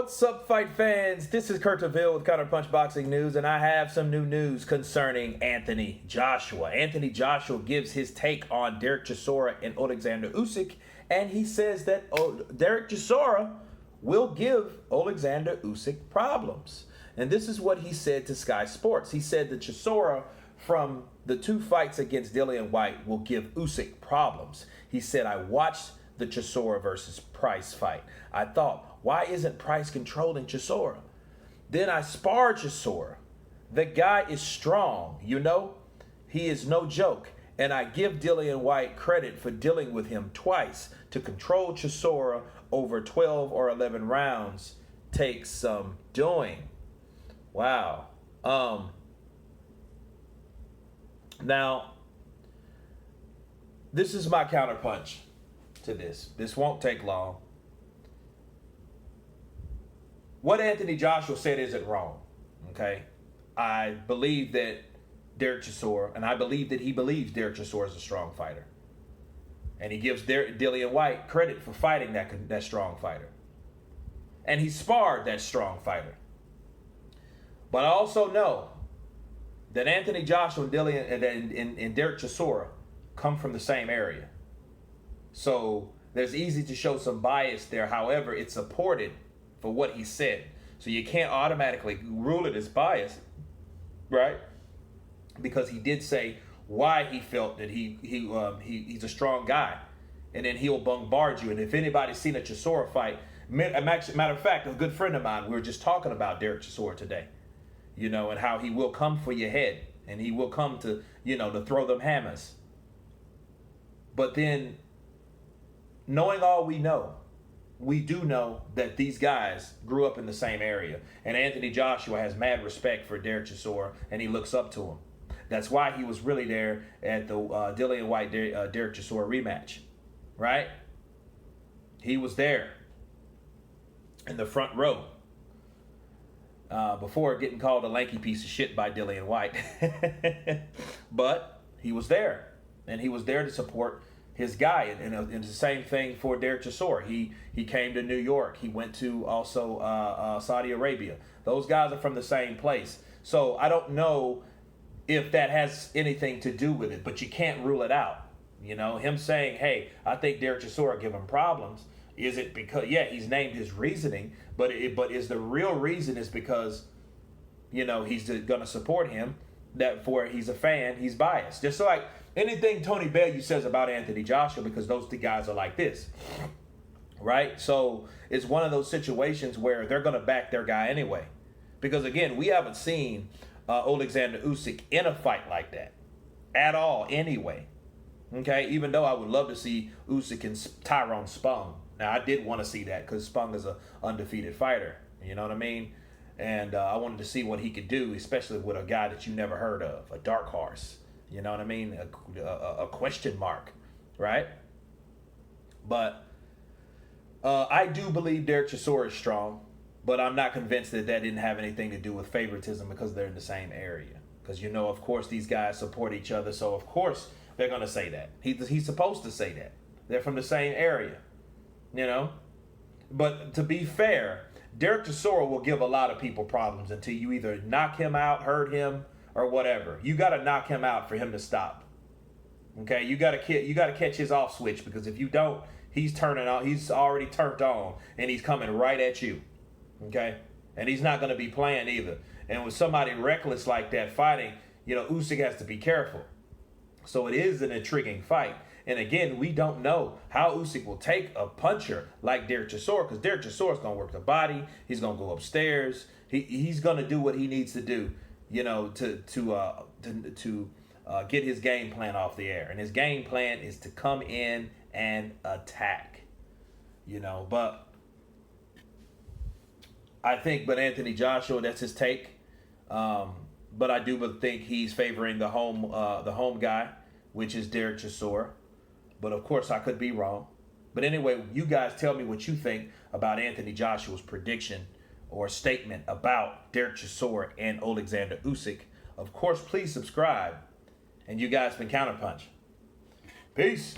What's up, fight fans? This is Kurt DeVille with Counterpunch Boxing News, and I have some new news concerning Anthony Joshua. Anthony Joshua gives his take on Dereck Chisora and Oleksander Usyk, and he says that Dereck Chisora will give Oleksander Usyk problems. And this is what he said to Sky Sports. He said that Chisora from the two fights against Dillian Whyte will give Usyk problems. He said, I watched the Chisora versus Price fight. I thought, why isn't Price controlling Chisora? Then I sparred Chisora. The guy is strong, you know? He is no joke. And I give Dillian Whyte credit for dealing with him twice. To control Chisora over 12 or 11 rounds takes some doing. Wow. Now, this is my counterpunch to this. This won't take long. What Anthony Joshua said isn't wrong, okay? I believe that Dereck Chisora, and I believe that he believes Dereck Chisora is a strong fighter. And he gives Dillian Whyte credit for fighting that strong fighter. And he sparred that strong fighter. But I also know that Anthony Joshua and Dereck Chisora come from the same area. So there's easy to show some bias there. However, it's supported for what he said. So you can't automatically rule it as bias, right? Because he did say why he felt that he's a strong guy. And then he'll bombard you. And if anybody's seen a Chisora fight, matter of fact, a good friend of mine, we were just talking about Dereck Chisora today, you know, and how he will come for your head. And he will come to, you know, to throw them hammers. But then, knowing all we know, we do know that these guys grew up in the same area. And Anthony Joshua has mad respect for Dereck Chisora, and he looks up to him. That's why he was really there at the Dillian Whyte Dereck Chisora rematch, right? He was there in the front row before getting called a lanky piece of shit by Dillian Whyte. But he was there, and he was there to support his guy, and it's the same thing for Dereck Chisora. He came to New York. He went to also Saudi Arabia. Those guys are from the same place. So I don't know if that has anything to do with it, but you can't rule it out. You know, him saying, hey, I think Dereck Chisora give him problems. Is it because, yeah, he's named his reasoning, but is the real reason is because, you know, he's going to support him, that for he's a fan, he's biased. Just like anything Tony Bellew says about Anthony Joshua, because those two guys are like this, right? So it's one of those situations where they're going to back their guy anyway. Because, again, we haven't seen Oleksander Usyk in a fight like that at all anyway, okay? Even though I would love to see Usyk and Tyrone Spong. Now, I did want to see that because Spong is an undefeated fighter, you know what I mean? And I wanted to see what he could do, especially with a guy that you never heard of, a dark horse. You know what I mean? A question mark, right? But I do believe Dereck Chisora is strong, but I'm not convinced that didn't have anything to do with favoritism because they're in the same area. Because, you know, of course, these guys support each other, so of course they're going to say that. He's supposed to say that. They're from the same area, you know? But to be fair, Dereck Chisora will give a lot of people problems until you either knock him out, hurt him, or whatever. You got to knock him out for him to stop. Okay, you got to catch his off switch, because if you don't, he's turning on. He's already turned on, and he's coming right at you. Okay, and he's not going to be playing either. And with somebody reckless like that fighting, you know, Usyk has to be careful. So it is an intriguing fight. And again, we don't know how Usyk will take a puncher like Dereck Chisora, because Dereck Chisora is going to work the body. He's going to go upstairs. He's going to do what he needs to do, you know, to get his game plan off the air. And his game plan is to come in and attack, you know. But I think, Anthony Joshua, that's his take. But I do think he's favoring the home guy, which is Dereck Chisora. But of course, I could be wrong. But anyway, you guys tell me what you think about Anthony Joshua's prediction or statement about Dereck Chisora and Oleksander Usyk. Of course, please subscribe. And you guys been Counterpunch. Peace.